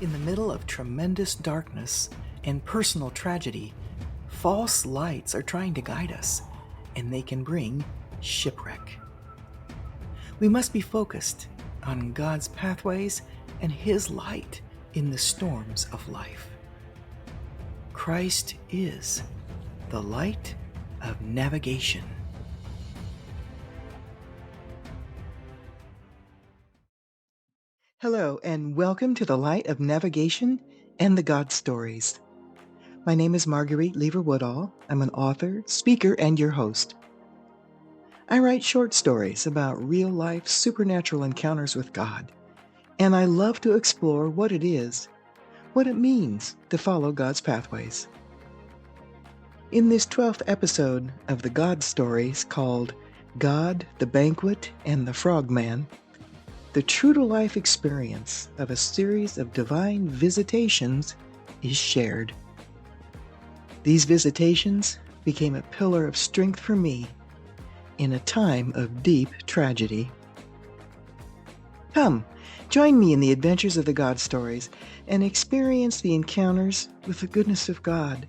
In the middle of tremendous darkness and personal tragedy, false lights are trying to guide us, and they can bring shipwreck. We must be focused on God's pathways and His light in the storms of life. Christ is the light of navigation. Hello, and welcome to the Light of Navigation and the God Stories. My name is Marguerite Lever-Woodall. I'm an author, speaker, and your host. I write short stories about real-life supernatural encounters with God, and I love to explore what it is, what it means to follow God's pathways. In this 12th episode of the God Stories called God, the Banquet, and the Frogman, the true-to-life experience of a series of divine visitations is shared. These visitations became a pillar of strength for me in a time of deep tragedy. Come, join me in the adventures of the God Stories and experience the encounters with the goodness of God,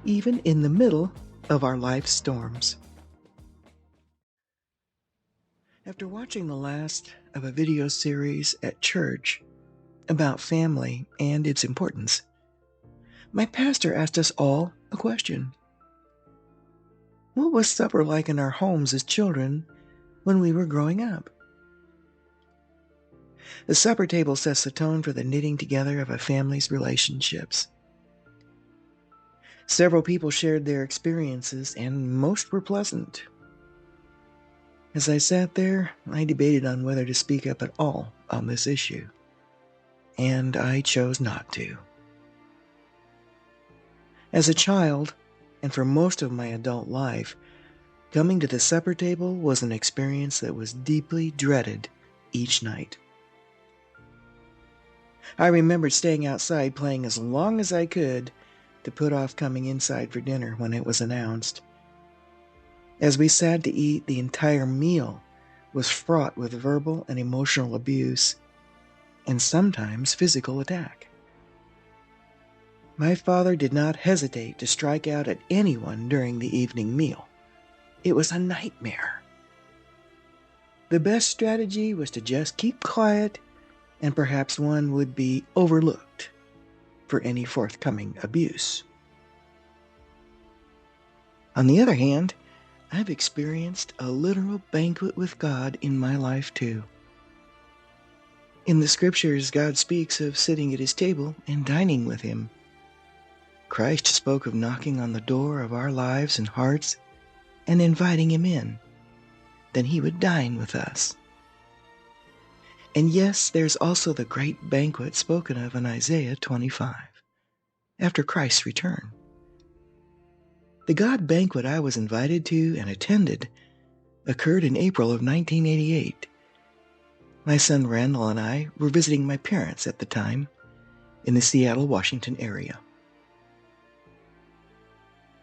even in the middle of our life's storms. After watching the last of a video series at church about family and its importance, my pastor asked us all a question. What was supper like in our homes as children when we were growing up? The supper table sets the tone for the knitting together of a family's relationships. Several people shared their experiences, and most were pleasant. As I sat there, I debated on whether to speak up at all on this issue, and I chose not to. As a child, and for most of my adult life, coming to the supper table was an experience that was deeply dreaded each night. I remembered staying outside playing as long as I could to put off coming inside for dinner when it was announced. As we sat to eat, the entire meal was fraught with verbal and emotional abuse, and sometimes physical attack. My father did not hesitate to strike out at anyone during the evening meal. It was a nightmare. The best strategy was to just keep quiet, and perhaps one would be overlooked for any forthcoming abuse. On the other hand, I've experienced a literal banquet with God in my life too. In the scriptures, God speaks of sitting at His table and dining with Him. Christ spoke of knocking on the door of our lives and hearts and inviting Him in. Then He would dine with us. And yes, there's also the great banquet spoken of in Isaiah 25, after Christ's return. The God banquet I was invited to and attended occurred in April of 1988. My son Randall and I were visiting my parents at the time in the Seattle, Washington area.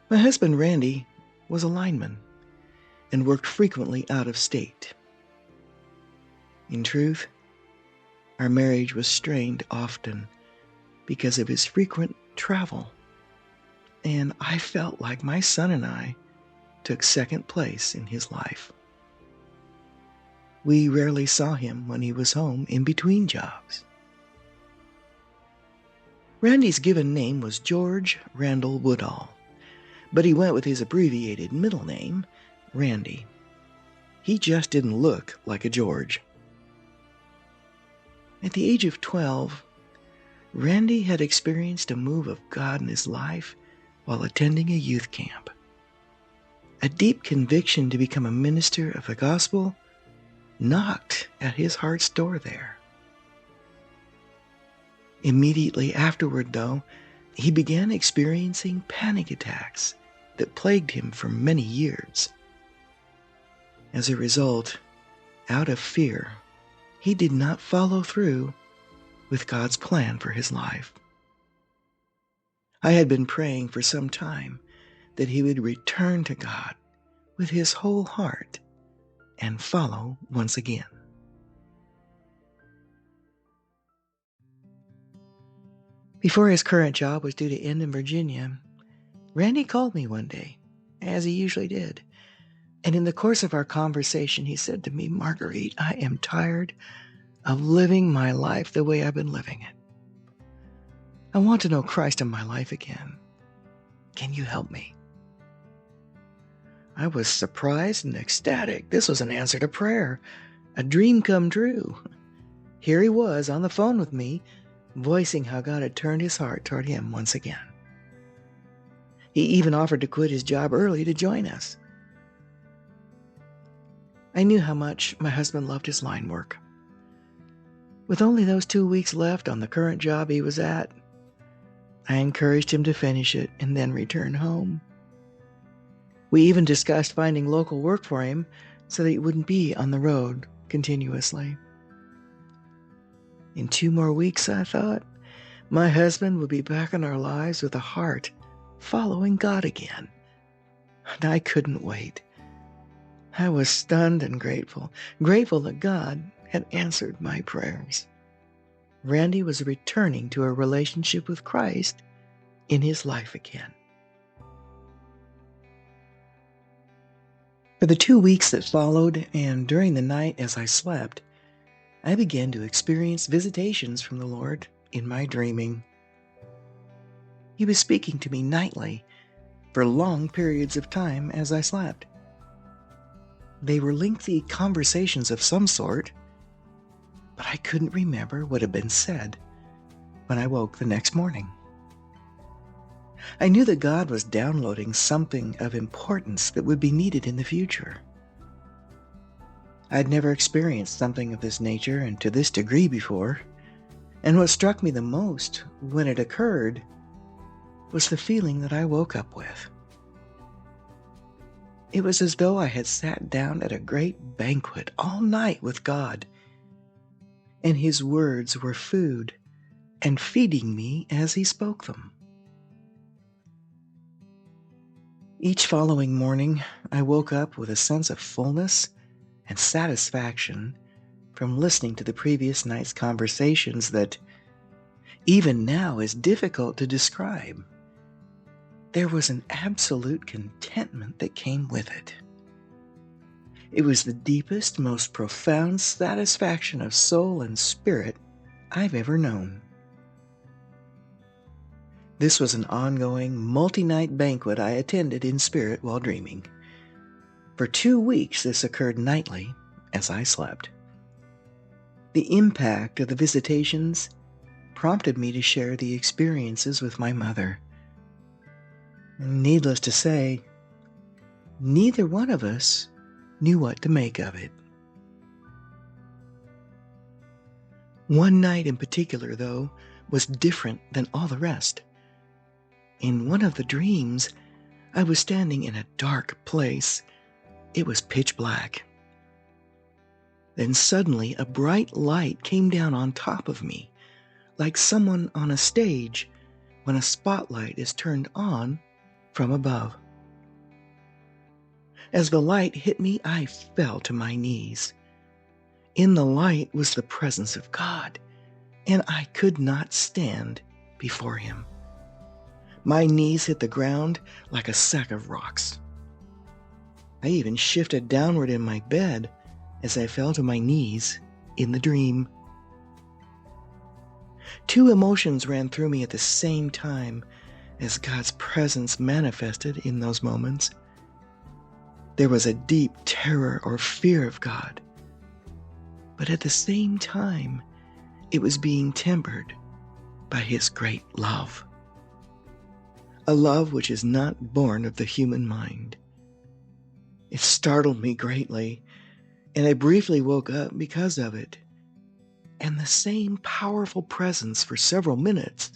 My husband Randy was a lineman and worked frequently out of state. In truth, our marriage was strained often because of his frequent travel, and I felt like my son and I took second place in his life. We rarely saw him when he was home in between jobs. Randy's given name was George Randall Woodall, but he went with his abbreviated middle name, Randy. He just didn't look like a George. At the age of 12, Randy had experienced a move of God in his life while attending a youth camp. A deep conviction to become a minister of the gospel knocked at his heart's door there. Immediately afterward, though, he began experiencing panic attacks that plagued him for many years. As a result, out of fear, he did not follow through with God's plan for his life. I had been praying for some time that he would return to God with his whole heart and follow once again. Before his current job was due to end in Virginia, Randy called me one day, as he usually did. And in the course of our conversation, he said to me, "Marguerite, I am tired of living my life the way I've been living it. I want to know Christ in my life again. Can you help me?" I was surprised and ecstatic. This was an answer to prayer, a dream come true. Here he was on the phone with me, voicing how God had turned his heart toward him once again. He even offered to quit his job early to join us. I knew how much my husband loved his line work. With only those 2 weeks left on the current job he was at, I encouraged him to finish it and then return home. We even discussed finding local work for him so that he wouldn't be on the road continuously. In 2 more weeks, I thought, my husband would be back in our lives with a heart following God again. And I couldn't wait. I was stunned and grateful that God had answered my prayers. Randy was returning to a relationship with Christ in his life again. For the 2 weeks that followed, and during the night as I slept, I began to experience visitations from the Lord in my dreaming. He was speaking to me nightly for long periods of time as I slept. They were lengthy conversations of some sort, but I couldn't remember what had been said when I woke the next morning. I knew that God was downloading something of importance that would be needed in the future. I'd never experienced something of this nature and to this degree before, and what struck me the most when it occurred was the feeling that I woke up with. It was as though I had sat down at a great banquet all night with God, and His words were food and feeding me as He spoke them. Each following morning, I woke up with a sense of fullness and satisfaction from listening to the previous night's conversations that, even now, is difficult to describe. There was an absolute contentment that came with it. It was the deepest, most profound satisfaction of soul and spirit I've ever known. This was an ongoing, multi-night banquet I attended in spirit while dreaming. For 2 weeks this occurred nightly as I slept. The impact of the visitations prompted me to share the experiences with my mother. Needless to say, neither one of us knew what to make of it. One night in particular, though, was different than all the rest. In one of the dreams, I was standing in a dark place. It was pitch black. Then suddenly a bright light came down on top of me, like someone on a stage when a spotlight is turned on from above. As the light hit me, I fell to my knees. In the light was the presence of God, and I could not stand before Him. My knees hit the ground like a sack of rocks. I even shifted downward in my bed as I fell to my knees in the dream. 2 emotions ran through me at the same time as God's presence manifested in those moments. There was a deep terror or fear of God, but at the same time, it was being tempered by His great love. A love which is not born of the human mind. It startled me greatly, and I briefly woke up because of it. And the same powerful presence for several minutes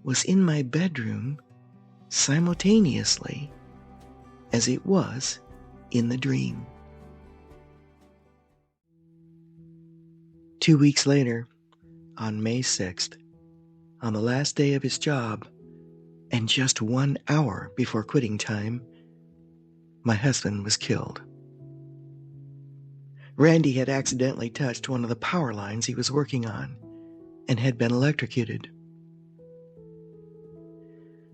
was in my bedroom simultaneously as it was in the dream. 2 weeks later, on May 6th, on the last day of his job, and just 1 hour before quitting time, my husband was killed. Randy had accidentally touched one of the power lines he was working on and had been electrocuted.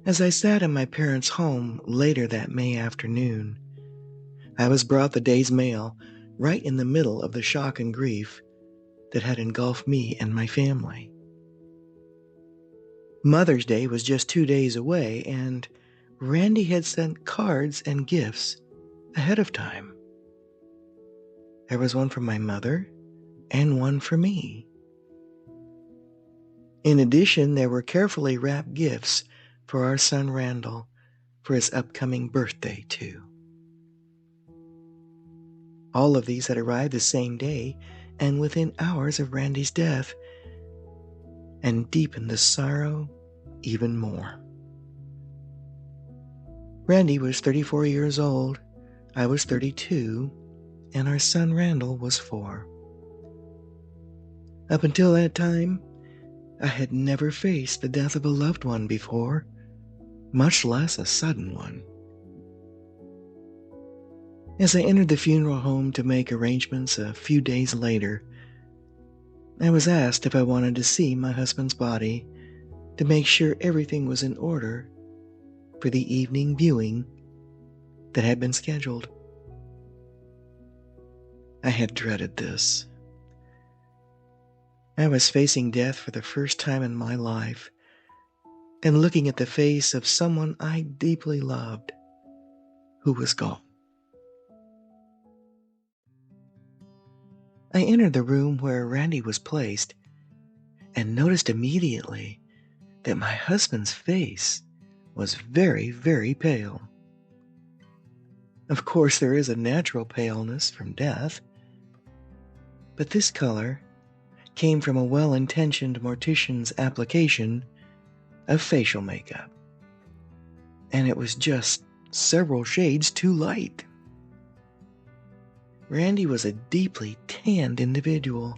As I sat in my parents' home later that May afternoon, I was brought the day's mail right in the middle of the shock and grief that had engulfed me and my family. Mother's Day was just 2 days away, and Randy had sent cards and gifts ahead of time. There was one for my mother and one for me. In addition, there were carefully wrapped gifts for our son Randall for his upcoming birthday, too. All of these had arrived the same day and within hours of Randy's death, and deepened the sorrow even more. Randy was 34 years old, I was 32, and our son Randall was 4. Up until that time, I had never faced the death of a loved one before, much less a sudden one. As I entered the funeral home to make arrangements a few days later, I was asked if I wanted to see my husband's body to make sure everything was in order for the evening viewing that had been scheduled. I had dreaded this. I was facing death for the first time in my life and looking at the face of someone I deeply loved who was gone. I entered the room where Randy was placed and noticed immediately that my husband's face was very, very pale. Of course, there is a natural paleness from death, but this color came from a well-intentioned mortician's application of facial makeup, and it was just several shades too light. Randy was a deeply tanned individual.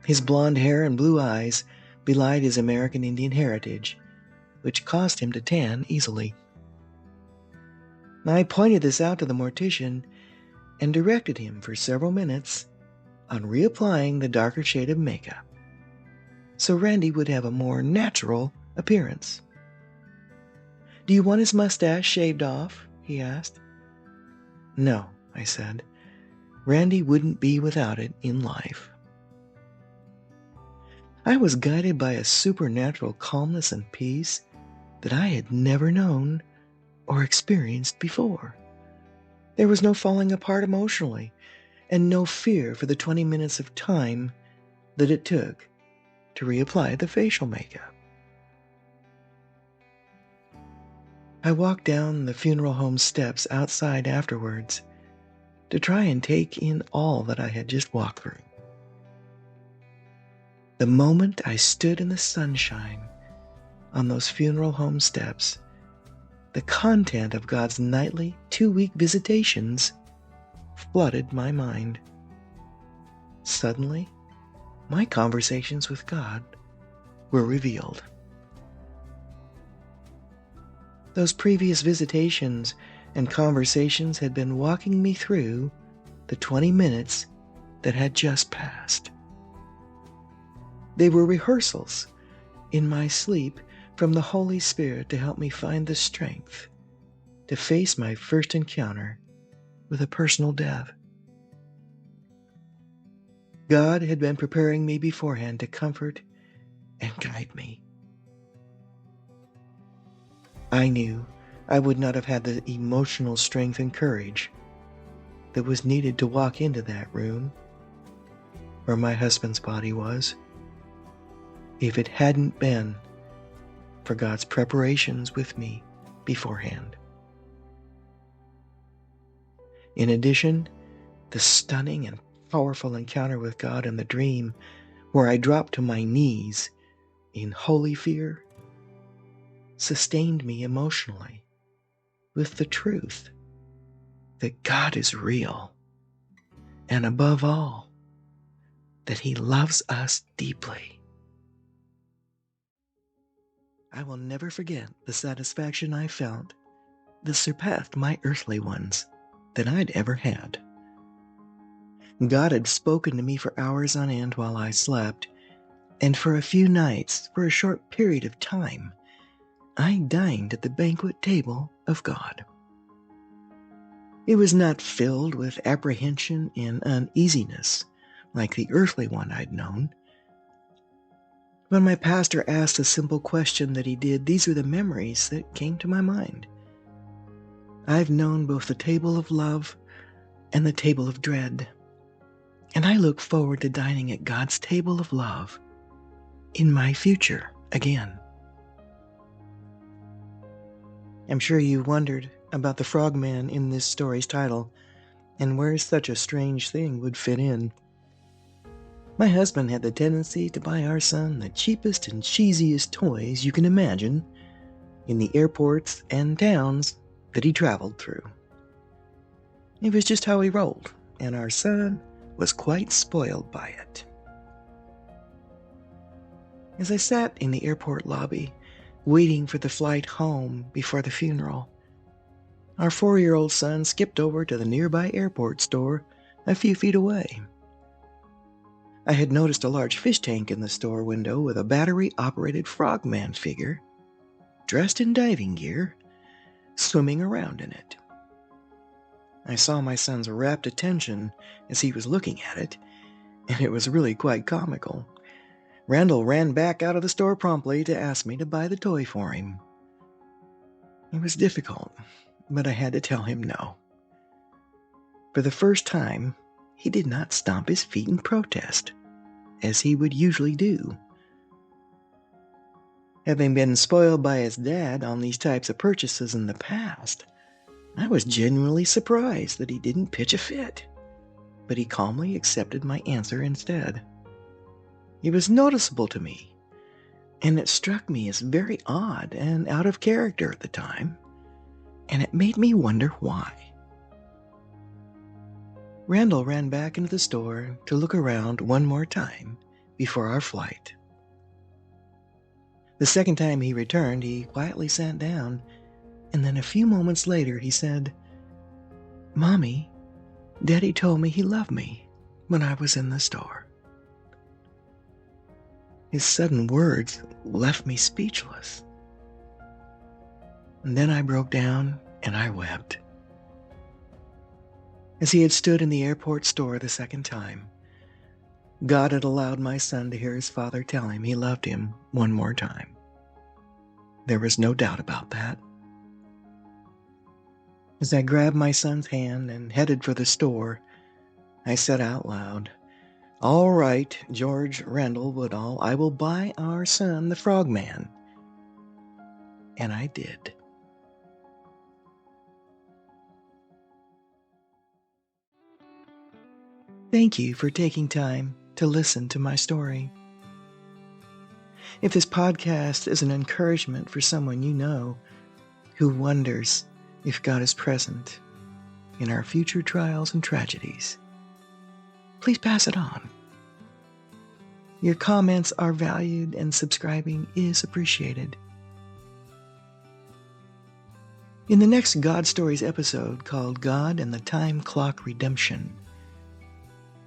His blonde hair and blue eyes belied his American Indian heritage, which caused him to tan easily. I pointed this out to the mortician and directed him for several minutes on reapplying the darker shade of makeup, so Randy would have a more natural appearance. "Do you want his mustache shaved off?" he asked. "No," I said. "Randy wouldn't be without it in life." I was guided by a supernatural calmness and peace that I had never known or experienced before. There was no falling apart emotionally, and no fear for the 20 minutes of time that it took to reapply the facial makeup. I walked down the funeral home steps outside afterwards to try and take in all that I had just walked through. The moment I stood in the sunshine on those funeral home steps, the content of God's nightly 2-week visitations flooded my mind. Suddenly, my conversations with God were revealed. Those previous visitations and conversations had been walking me through the 20 minutes that had just passed. They were rehearsals in my sleep from the Holy Spirit to help me find the strength to face my first encounter with a personal death. God had been preparing me beforehand to comfort and guide me. I knew I would not have had the emotional strength and courage that was needed to walk into that room where my husband's body was if it hadn't been for God's preparations with me beforehand. In addition, the stunning and powerful encounter with God in the dream where I dropped to my knees in holy fear sustained me emotionally with the truth that God is real, and above all, that He loves us deeply. I will never forget the satisfaction I felt that surpassed my earthly ones that I'd ever had. God had spoken to me for hours on end while I slept, and for a few nights, for a short period of time, I dined at the banquet table of God. It was not filled with apprehension and uneasiness like the earthly one I'd known. When my pastor asked a simple question that he did, these were the memories that came to my mind. I've known both the table of love and the table of dread, and I look forward to dining at God's table of love in my future again. I'm sure you wondered about the Frogman in this story's title and where such a strange thing would fit in. My husband had the tendency to buy our son the cheapest and cheesiest toys you can imagine in the airports and towns that he traveled through. It was just how he rolled, and our son was quite spoiled by it. As I sat in the airport lobby, waiting for the flight home before the funeral, our 4-year-old son skipped over to the nearby airport store a few feet away. I had noticed a large fish tank in the store window with a battery-operated Frogman figure, dressed in diving gear, swimming around in it. I saw my son's rapt attention as he was looking at it, and it was really quite comical. Randall ran back out of the store promptly to ask me to buy the toy for him. It was difficult, but I had to tell him no. For the first time, he did not stomp his feet in protest, as he would usually do. Having been spoiled by his dad on these types of purchases in the past, I was genuinely surprised that he didn't pitch a fit, but he calmly accepted my answer instead. It was noticeable to me, and it struck me as very odd and out of character at the time, and it made me wonder why. Randall ran back into the store to look around one more time before our flight. The second time he returned, he quietly sat down, and then a few moments later he said, "Mommy, Daddy told me he loved me when I was in the store." His sudden words left me speechless. And then I broke down and I wept. As he had stood in the airport store the second time, God had allowed my son to hear his father tell him he loved him one more time. There was no doubt about that. As I grabbed my son's hand and headed for the store, I said out loud, "All right, George Randall Woodall, I will buy our son the Frogman." And I did. Thank you for taking time to listen to my story. If this podcast is an encouragement for someone you know who wonders if God is present in our future trials and tragedies, please pass it on. Your comments are valued and subscribing is appreciated. In the next God Stories episode called God and the Time Clock Redemption,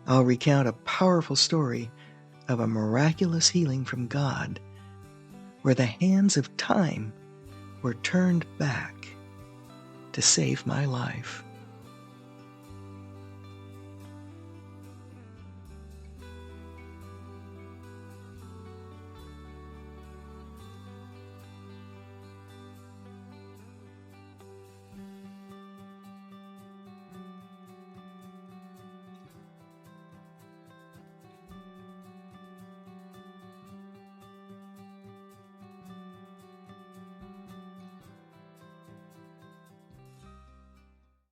I'll recount a powerful story of a miraculous healing from God where the hands of time were turned back to save my life.